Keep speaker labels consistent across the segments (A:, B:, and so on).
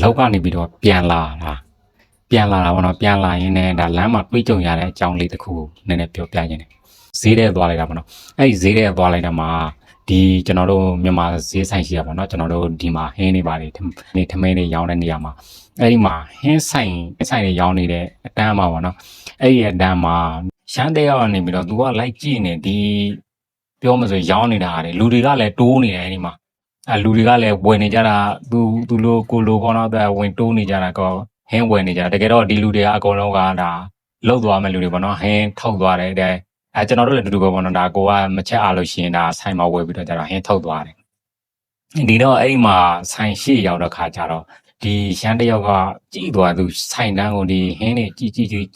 A: လောကနေပြီးတော့ပြန်လာတာပေါ့နော်ပြန်လာရင်းနဲ့ဒါလမ်းမှာတွေးကြုံရတဲ့အကြောင်းလေးတစ်ခုကိုနည်းနည်းပြောပြခြင်းတယ်ဈေးထဲသွားလိုက်တာပေါ့နော်အဲ့ဒီဈေးထဲသွားလိုက်တာမှာဒီကျွန်တော်တို့မြန်မာဈေးဆိုင်ရှိတာပေါ့နော်ကျွန်တော်တို့ဒီမှာဟင်းနေပါတယ်နေထမင်းတွေရောင်းတဲ့နေရာမှာအဲ့ဒီမှာဟင်းဆိုင်တွေရောင်းနေတဲ့အတန်းမှာပေါ့နော်အဲ့ဒီအတန်းမှာရှမ်းတဲ့ရောက်နေပြီးတော့သူကလိုက်ကြည့်နေဒီပြောမှဆိုရောင်းနေတာဟာလူတွေကလည်းတိုးနေတယ်အဲ့ဒီမှာလူတွေကလည်းဝင်နေကြတာသူလိုကိုလိုပေါ့နော်တဲ့ဝင်တိုးနေကြတာကောဟင်းဝင်နေကြတကယ်တော့ဒီလူတွေကအကုန်လုံးကဒါလှုပ်သွားမဲ့လူတွေပေါ့နော်ဟင်းထုတ်သွားတယ်တဲ့ကျွန်တော်တို့လည်းတူတူပဲပေါ့နော်ဒါကိုကမချက်အားလို့ရှိရင်ဒါဆိုင်မှာဝယ်ပြီးတော့ကျတော့ဟင်းထုတ်သွားတယ်ဒီတော့အဲ့ဒီမှာဆိုင်ရှိရောက်တဲ့ခါကျတော့ဒီရှမ်းတယောက်ကကြည့်သွားသူဆိုင်တန်းကိုဒီဟင်းတွေကြ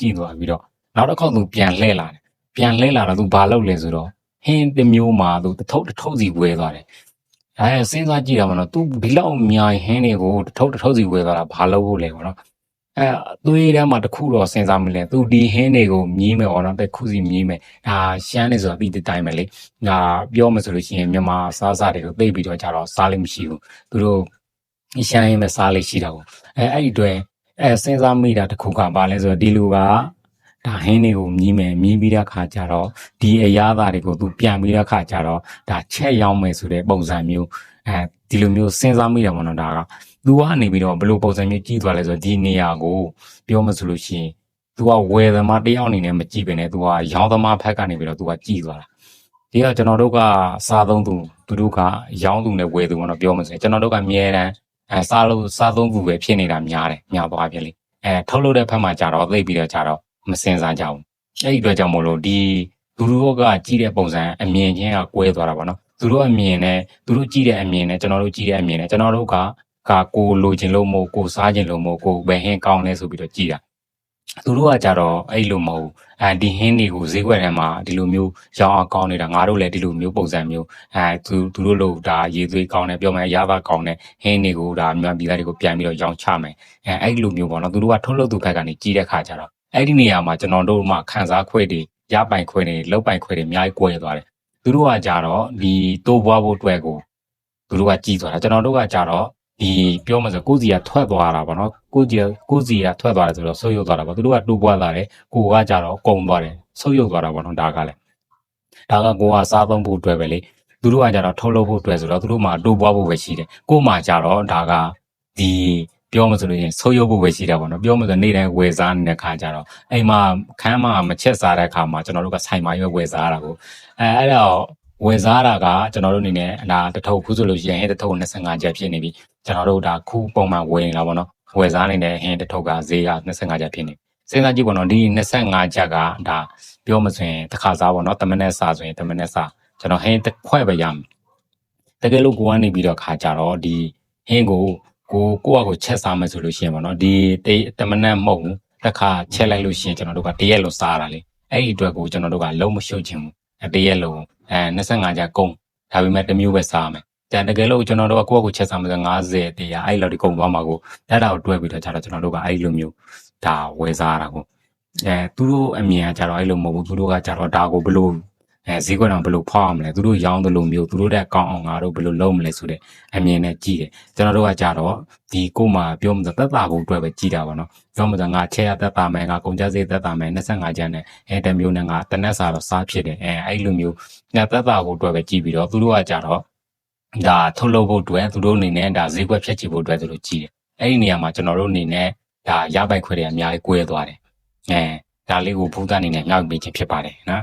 A: ည့်သွားပြီးတော့နောက်တစ်ခေါက်သူပြန်လှည့်လာတော့သူဘာလုပ်လဲဆိုတော့ဟင်းတစ်မျိုးမှာသူတစ်ထုပ်စီဝဲသွားတယ်စဉ်းစားကြည့်တာပေါ့နော်သူဒီလောက်အများဟင်းတွေကိုတစ်ထုပ်စီဝဲသွားတာဘာလုပ်ဖို့လဲပေါ့နော်သွေးထဲမှာတစ်ခုတော့စဉ်းစားမိလဲသူဒီဟင်းတွေကိုမြည်မယ်ပေါ့နော်တစ်ခုစီမြည်မယ်ဒါရှမ်းနေဆိုတာပြီးတိုင်းပဲလေဒါပြောမှဆိုလို့ရှိရင်မြန်မာစားတွေကိုသိပြီးတော့ကြတော့စားလို့မရှိဘူးသူတို့ရှမ်းရင်းပဲစားလို့ရှိတာပေါ့အဲ့ဒီအတွက်စဉ်းစားမိတာတစ်ခုကဘာလဲဆိုတော့ဒီလူကဒါဟင်းတွေကိုမြည်ပြီးတဲ့ခါကျတော့ဒီအရာသားတွေကိုသူပြန်ပြီးတဲ့ခါကျတော့ဒါချက်ရောက်မယ်ဆိုတဲ့ပုံစံမျိုးဒီလိုမျိုးစဉ်းစားမိတယ်ပေါ့နော်ဒါကသူကနေပြီးတော့ဘယ်လိုပုံစံမျိုးကြည့်သွားလဲဆိုတော့ဒီနေရာကိုပြောမှဆိုလို့ရှိရင်သူကဝယ်သမားတယောက်အနေနဲ့မကြည့်ပဲနဲ့သူကရောင်းသမားဘက်ကနေပြီးတော့သူကကြည့်သွားတာဒီကကျွန်တော်တို့ကစားသုံးသူတို့ကရောင်းသူနဲ့ဝယ်သူပေါ့နော်ပြောမှဆိုရင်ကျွန်တော်တို့ကအမြဲတမ်းစားသုံးသူပဲဖြစ်နေတာများသွားပြီလေထုတ်လုပ်တဲ့ဘက်မှာကြတော့သိပြီးတော့ကြတော့မစင်စားကြဘူးအဲ့ဒီအတွက်ကြောင့်မို့လို့ဒီသူတို့ကကြည့်တဲ့ပုံစံအမြင်ချင်းကကွဲသွားတာပေါ့နော်သူတို့အမြင်နဲ့သူတို့ကြည့်တဲ့အမြင်နဲ့ကျွန်တော်တို့ကြည့်တဲ့အမြင်နဲ့ကျွန်တော်တို့ကကိုလိုချင်လို့မို့ကိုစားချင်လို့မို့ကိုဘယ်ဟင်းကောင်းလဲဆိုပြီးတော့ကြည့်တာသူတို့ကကြတော့အဲ့လိုမဟုတ်ဒီဟင်းတွေကိုဈေးကွက်ထဲမှာဒီလိုမျိုးရောင်းအောင်ကောင်းနေတာငါတို့လည်းဒီလိုမျိုးပုံစံမျိုးသူတို့လို့ဒါရေသွေးကောင်းတယ်ပြောမယ်ရပါကောင်းတယ်ဟင်းတွေကိုဒါမြန်မာပြည်သားတွေကိုပြန်ပြီးတော့ရောင်းချမယ်အဲ့လိုမျိုးပေါ့နော်သူတို့ကထုတ်လုပ်သူဘက်ကနေကြီးတဲ့ခါကြတော့အဲ့ဒီနေရာမှာကျွန်တော်တို့မှခန်းစားခွဲတွေရပိုင်ခွဲတွေလောက်ပိုင်ခွဲတွေအများကြီးကွဲသွားတယ်သူတို့ကကြတော့ဒီတိုးပွားဖို့အတွက်ကိုသူတို့ကကြီးသွားတာကျွန်တော်တို့ကကြတော့ဒီပြောမှဆိုကိုစီကထွက်သွားတာပေါ့နော်ကိုစီကထွက်သွားတယ်ဆိုတော့ဆုပ်ယုပ်သွားတာပေါ့သူတို့ကတိုးပွားလာတယ်ကိုကကြတော့ကုံသွားတယ်ဆုပ်ယုပ်သွားတာပေါ့နော်ဒါကလည်းဒါကကိုကစားသုံးဖို့အတွက်ပဲလေသူတို့ကကြတော့ထုတ်လုပ်ဖို့အတွက်ဆိုတော့သူတို့မှတိုးပွားဖို့ပဲရှိတယ်ကိုမှကြတော့ဒါကဒီပြောမှဆိုလို့ရင်ဆိုးရုပ်ဖို့ပဲရှိတာပေါ့နော်ပြောမှဆိုနေ့တိုင်းဝယ်စားနေတဲ့ခါကြတော့အိမ်မှာခန်းမှာမချက်စားတဲ့ခါမှာကျွန်တော်တို့ကဆိုင်မှာရွယ်ဝယ်စားတာကိုအဲ့တော့ဝယ်စားတာကကျွန်တော်တို့အနေနဲ့ဒါတထုပ်ခုဆိုလို့ရှိရင်တထုပ်25ကျပ်ဖြစ်နေပြီကျွန်တော်တို့ဒါခုပုံမှန်ဝယ်နေတာပေါ့နော်ဝယ်စားနေတဲ့ဟင်းတထုပ်ကဈေးက25ကျပ်ဖြစ်နေစဉ်းစားကြည့်ပေါ့နော်ဒီ25ကျပ်ကဒါပြောမှဆိုရင်တစ်ခါစားပေါ့နော်တမနဲ့စားဆိုရင်တမနဲ့စားကျွန်တော်ဟင်းတစ်ခွက်ပဲရမယ်တကယ်လို့ကိုကနေပြီးတော့ခါကြတော့ဒီဟင်းကိုကိုချက်စားမယ်ဆိုလို့ရှိရင်ပေါ့နော်ဒီတမနက်မဟုတ်ဘူးတစ်ခါချက်လိုက်လို့ရှိရင်ကျွန်တော်တို့ကတရက်လုံးစားရတာလေအဲ့ဒီအတွက်ကိုကျွန်တော်တို့ကလုံးမရှုပ်ချင်ဘူးတရက်လုံး25ကျပ်ကုန်ဒါပေမဲ့တစ်မျိုးပဲစားရမယ်တကယ်လို့ကျွန်တော်တို့ကကိုချက်စားမယ်ဆို50တရားအဲ့လောက်ဒီကုန်သွားမှာကိုအဲ့ဒါကိုတွဲပြီးတော့ကျွန်တော်တို့ကအဲ့လိုမျိုးဒါဝယ်စားရတာကိုသူတို့အမြင်ကကြတော့အဲ့လိုမဟုတ်ဘူးသူတို့ကကြတော့ဒါကိုဘလို့ဈေးကွက်တော့ဘယ်လိုဖောက်အောင်မလဲသူတို့ရောင်းတယ်လို့မျိုးသူတို့တက်ကောင်းအောင်ငါတို့ဘယ်လိုလုပ်မလဲဆိုတဲ့အမြင်နဲ့ကြည့်တယ်ကျွန်တော်တို့ကကြတော့ဒီကိုမှပြောမှသက်သာဖို့အတွက်ပဲကြည့်တာပေါ့နော်ပြောမှငါချက်ရသက်သာမယ်ငါကုန်ကြဈေးသက်သာမယ်25ကျန်းနဲ့တမျိုးနဲ့ငါတနက်စာတော့စားဖြစ်တယ်အဲ့လိုမျိုးငါသက်သာဖို့အတွက်ပဲကြည့်ပြီးတော့သူတို့ကကြတော့ဒါထုတ်လုပ်ဖို့အတွက်သူတို့အနေနဲ့ဒါဈေးကွက်ဖြတ်ချီဖို့အတွက်သူတို့ကြည့်တယ်အဲ့ဒီနေရာမှာကျွန်တော်တို့အနေနဲ့ဒါရပိုက်ခွဲတွေအများကြီးကွဲသွားတယ်ဒါလေးကိုဘုဒ္ဓအနေနဲ့မြောက်ပေးခြင်းဖြစ်ပါတယ်နော်